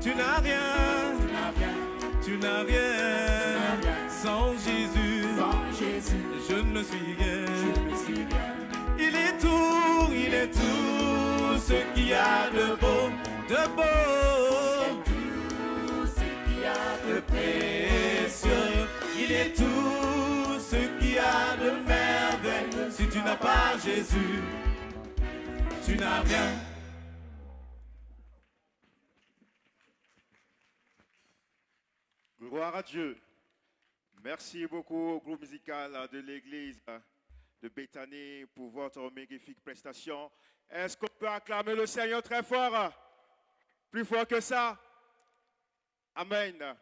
Tu n'as rien, tu n'as rien, sans Jésus, je ne suis rien. Il est tout ce qu'il y a de beau, ce qu'il y a de précieux. Il est tout ce qu'il y a de merveilleux. Si tu n'as pas Jésus, tu n'as rien. Gloire à Dieu. Merci beaucoup au groupe musical de l'église de Béthanie pour votre magnifique prestation. Est-ce qu'on peut acclamer le Seigneur très fort? Plus fort que ça? Amen.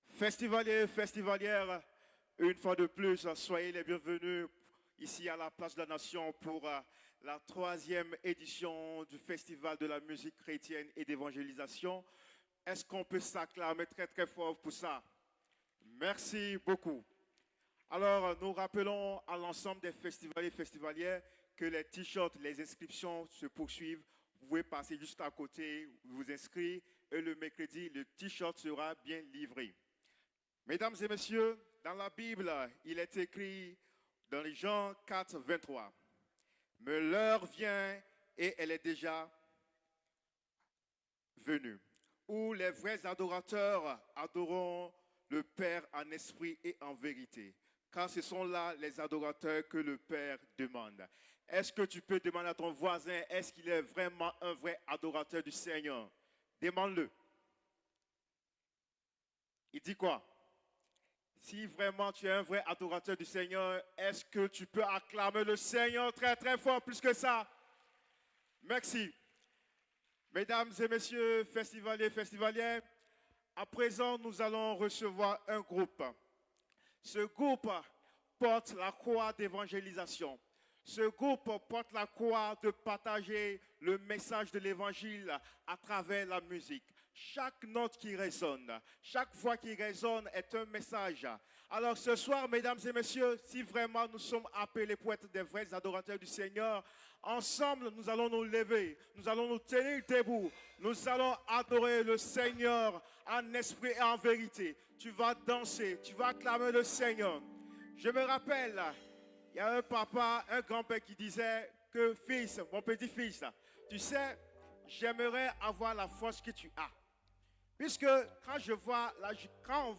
Festivaliers, festivalières, une fois de plus, soyez les bienvenus ici à la Place de la Nation pour la 3e édition du Festival de la musique chrétienne et d'évangélisation. Est-ce qu'on peut s'acclamer très très fort pour ça? Merci beaucoup. Alors, nous rappelons à l'ensemble des festivaliers et festivalières que les t-shirts, les inscriptions se poursuivent. Vous pouvez passer juste à côté, vous inscrire et le mercredi, le t-shirt sera bien livré. Mesdames et messieurs, dans la Bible, il est écrit dans les Jean 4, 23. Mais l'heure vient et elle est déjà venue, où les vrais adorateurs adoreront le Père en esprit et en vérité. Car ce sont là les adorateurs que le Père demande. Est-ce que tu peux demander à ton voisin, est-ce qu'il est vraiment un vrai adorateur du Seigneur? Demande-le. Il dit quoi? Si vraiment tu es un vrai adorateur du Seigneur, est-ce que tu peux acclamer le Seigneur très très fort, plus que ça? Merci. Mesdames et messieurs, festivaliers, festivalières, à présent, nous allons recevoir un groupe. Ce groupe porte la croix d'évangélisation. Ce groupe porte la croix de partager le message de l'évangile à travers la musique. Chaque note qui résonne, chaque voix qui résonne est un message. Alors ce soir, mesdames et messieurs, si vraiment nous sommes appelés pour être des vrais adorateurs du Seigneur, ensemble nous allons nous lever, nous allons nous tenir debout, nous allons adorer le Seigneur en esprit et en vérité. Tu vas danser, tu vas acclamer le Seigneur. Je me rappelle, il y a un papa, un grand-père qui disait que fils, mon petit-fils, tu sais, j'aimerais avoir la force que tu as. Puisque quand je vois quand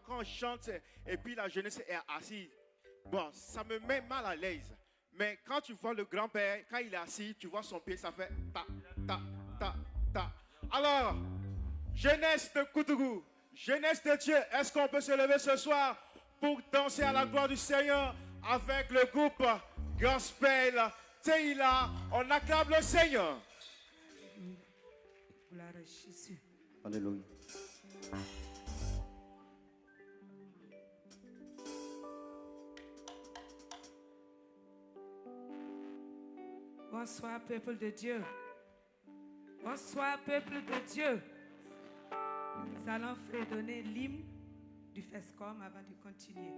on chante et puis la jeunesse est assise, bon, ça me met mal à l'aise. Mais quand tu vois le grand-père, quand il est assis, tu vois son pied, ça fait ta, ta, ta, ta. Alors, jeunesse de Koutougou, jeunesse de Dieu, est-ce qu'on peut se lever ce soir pour danser à la gloire du Seigneur avec le groupe Gospel Teila? On acclame le Seigneur. Gloire à Jésus. Alléluia. Bonsoir, peuple de Dieu. Bonsoir, peuple de Dieu. Nous allons fredonner l'hymne du FESCOM avant de continuer.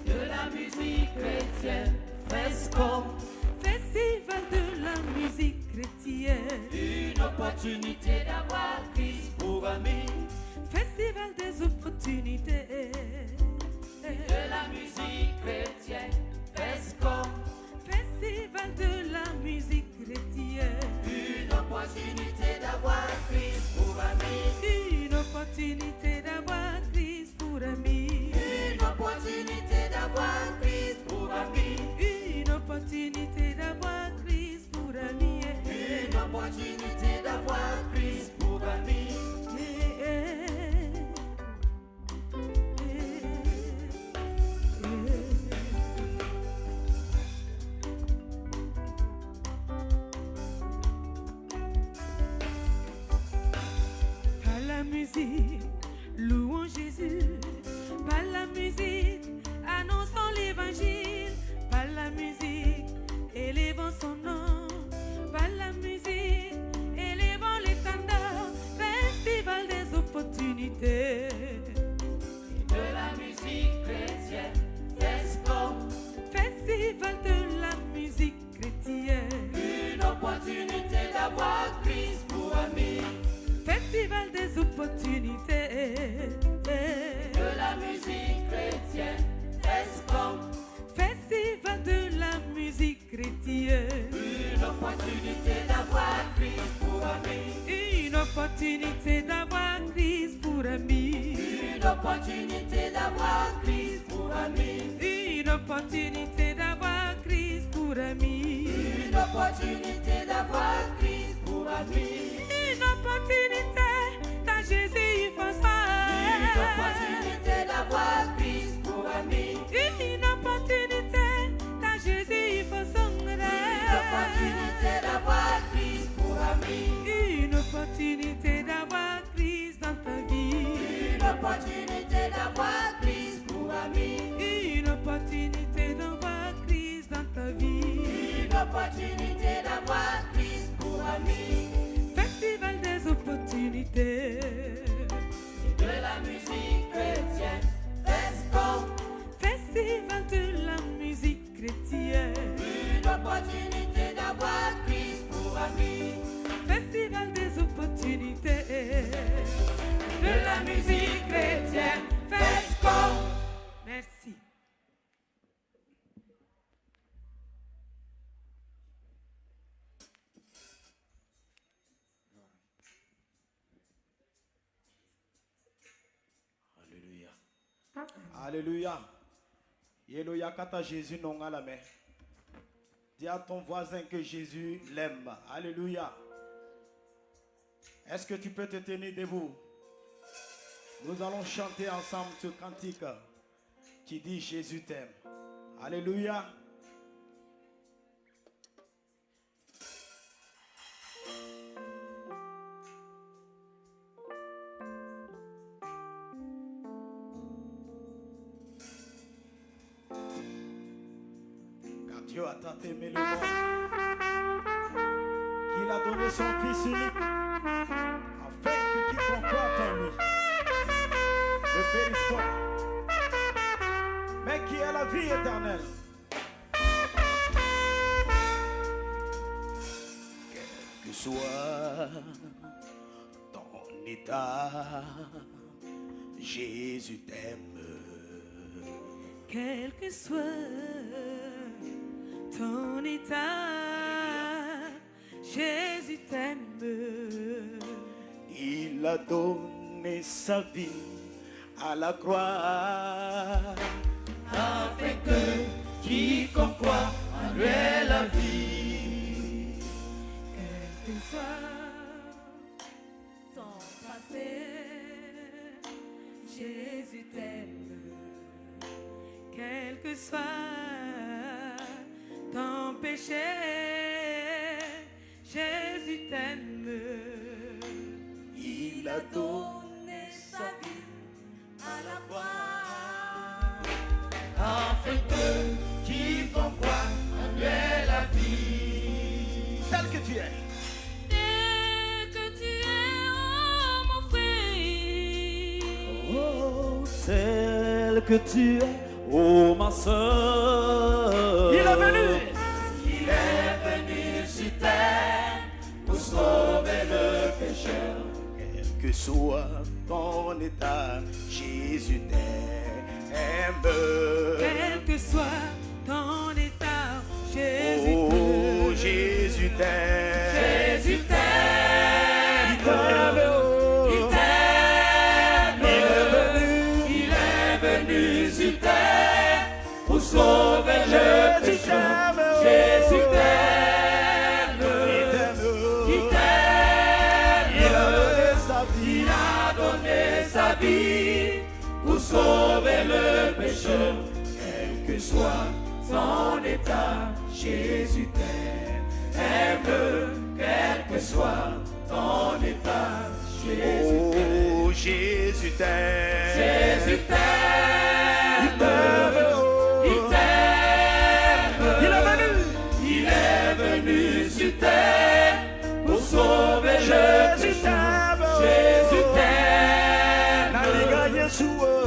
De la musique chrétienne, FESCOM. Festival de la musique chrétienne. Une opportunité d'avoir Christ pour ami. Festival des opportunités. De la musique chrétienne, FESCOM. Festival de la musique chrétienne. Une opportunité d'avoir Christ pour ami. Une opportunité d'avoir Christ pour ami. Une opportunité d'avoir Christ pour ami. Une opportunité d'avoir Christ pour ami. Une opportunité d'avoir Christ pour ami. musique, louons Jésus. Par la musique, annonçons l'évangile. Par la musique, élevons son nom. Par la musique, élevons l'étendard. Festival des opportunités. De la musique chrétienne, FESCOM. Festival de la musique chrétienne. Une opportunité d'avoir Christ pour ami. Festival des opportunités. De la musique chrétienne, FESCOM. Festival de la musique chrétienne. Une opportunité d'avoir Christ pour ami. Une opportunité d'avoir Christ pour ami. Une opportunité d'avoir Christ pour ami. Une opportunité d'avoir Christ pour ami. Une opportunité d'avoir Christ pour ami. Une opportunité dans Jésus il faut ça. Une opportunité d'avoir Christ pour ami. Une opportunité dans Jésus il faut s'engager. Une opportunité d'avoir Christ pour ami. Une opportunité d'avoir Christ dans ta vie. Une opportunité d'avoir Christ pour ami. Une opportunité d'avoir Christ dans ta vie. Une opportunité d'avoir Christ pour ami. Festival des opportunités. De la musique chrétienne, FESCOM. Festival de la musique chrétienne. Une opportunité d'avoir Christ pour ami. Festival des opportunités. De la musique chrétienne, FESCOM. Merci. Alléluia. Alléluia. Alléluia. Kata Jésus non à la main. Dis à ton voisin que Jésus l'aime. Alléluia. Est-ce que tu peux te tenir debout? Nous allons chanter ensemble ce cantique qui dit Jésus t'aime. Alléluia. Car Dieu a tant aimé le monde qu'il a donné son Fils unique afin que quiconque croit en lui ne périsse point, mais qui a la vie éternelle. Quel que soit ton état, Jésus t'aime. Quel que soit ton état, Jésus t'aime. Il a donné sa vie à la croix, Afin que quiconque croit en lui ait la vie. Quel que soit ton passé, Jésus t'aime. Quel que soit ton péché, Jésus t'aime. il a donné Sa vie à la croix. Afin que quiconque croit en lui ait la vie. tel que tu es. Dès que tu es, oh mon frère, Oh, tel que tu es, oh ma soeur. Il est venu. Il est venu sur terre pour sauver le pécheur. Quel que soit ton état, Jésus t'aime. quel que soit ton état, Jésus Oh, t'aime. Jésus t'aime. Jésus t'aime. Il t'aime. Oh. Il t'aime. Il est venu. Il est venu sur terre pour sauver le Jésus pécheur. t'aime. Jésus Il t'aime. t'aime. Il t'aime. Il a donné sa vie. Il a donné sa vie pour sauver le pécheur. Quel que soit son état, Jésus t'aime. Quel que soit ton état, Jésus t'aime. Oh, Jésus t'aime. Jésus t'aime. Il t'aime. Il t'aime. Il est venu. Il est venu sur terre pour sauver le Jésus t'aime. Jésus t'aime.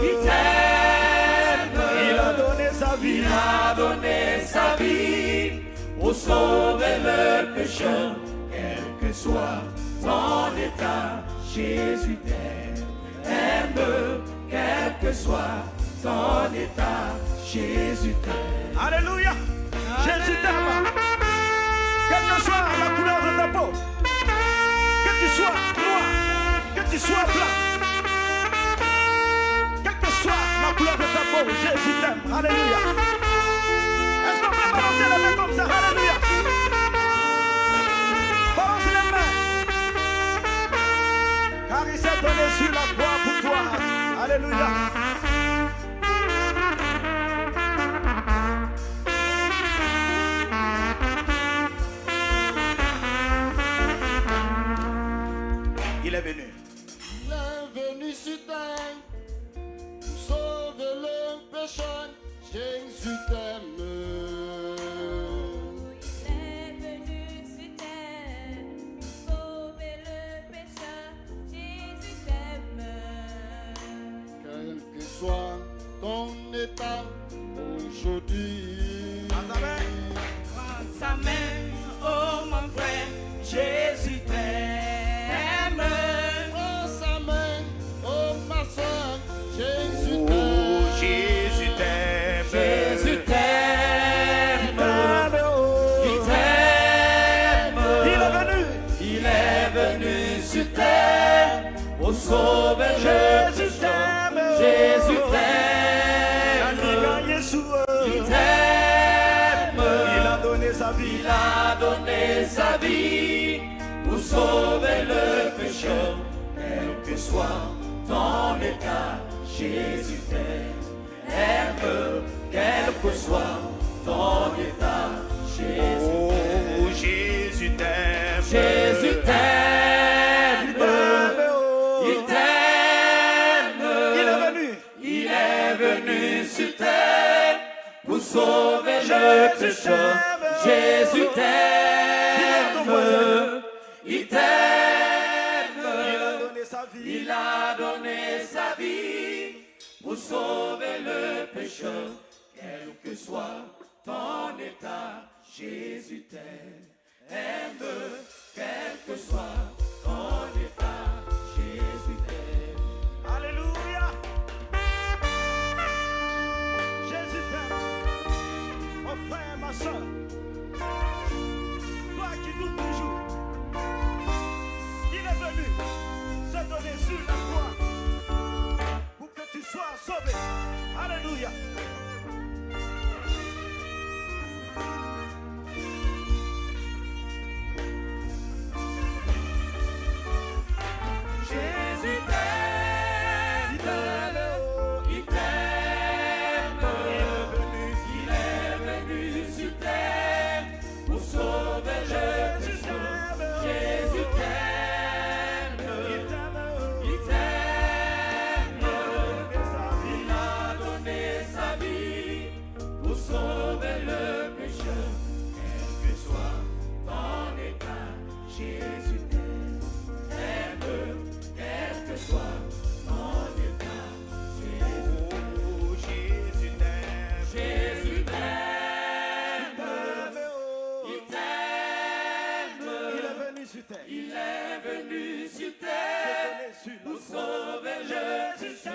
Il t'aime. Il a donné sa vie. Il a donné sa vie pour sauver le pécheur, quel que soit son état. Jésus t'aime, quel que soit son état. Jésus t'aime. Alléluia. Jésus t'aime. Quelle que soit la couleur de ta peau, que tu sois noir, que tu sois blanc, quelle que soit la couleur de ta peau, Jésus t'aime. Alléluia. Est-ce qu'on peut balancer la main comme ça? Alléluia. Balance les mains. Car il s'est donné sur la croix pour toi. Alléluia. Il est venu. Il est venu sur terre pour sauver le pécheur. Jésus t'aime. Il est venu sur terre pour sauver le pécheur. Jésus t'aime. Quel que soit ton état aujourd'hui. Prends sa main, oh mon frère, Jésus t'aime. Prends sa main, oh ma soeur. Jésus Oh, t'aime. Jésus t'aime. Jésus t'aime. Il t'aime. Il est venu. Il est venu sur terre pour sauver le Jésus pécheur. t'aime. Jésus t'aime. Il t'aime. Il a donné sa vie. Il a donné sa vie pour sauver le pécheur, quel que soit ton état. Jésus t'aime, quel que soit ton état. Jésus Oh, Jésus t'aime. Jésus t'aime. Il t'aime. Il est venu. Il est venu sur terre pour sauver le pécheur. Jésus t'aime. Il t'aime. Il a donné sa vie. Il a donné sa vie pour sauver le pécheur, quel que soit ton état. Jésus t'aime, quel que soit ton état. Jésus t'aime. Alléluia. Jésus t'aime. Mon frère, ma soeur. Toi qui doutes toujours. Il est venu se donner sur la croix pour que tu sois sauvé. Alléluia. Jésus t'aime, il t'aime. Il est venu sur terre pour sauver le pécheur. Jésus t'aime, il t'aime. Il a donné sa vie pour sauver le pécheur, quel que soit ton état. Jésus t'aime, quel que soit ton état. Oh, Jésus t'aime. Jésus t'aime, il t'aime. Il est venu sur terre. Il est venu sur terre Sur pour la croix. sauver le pécheur.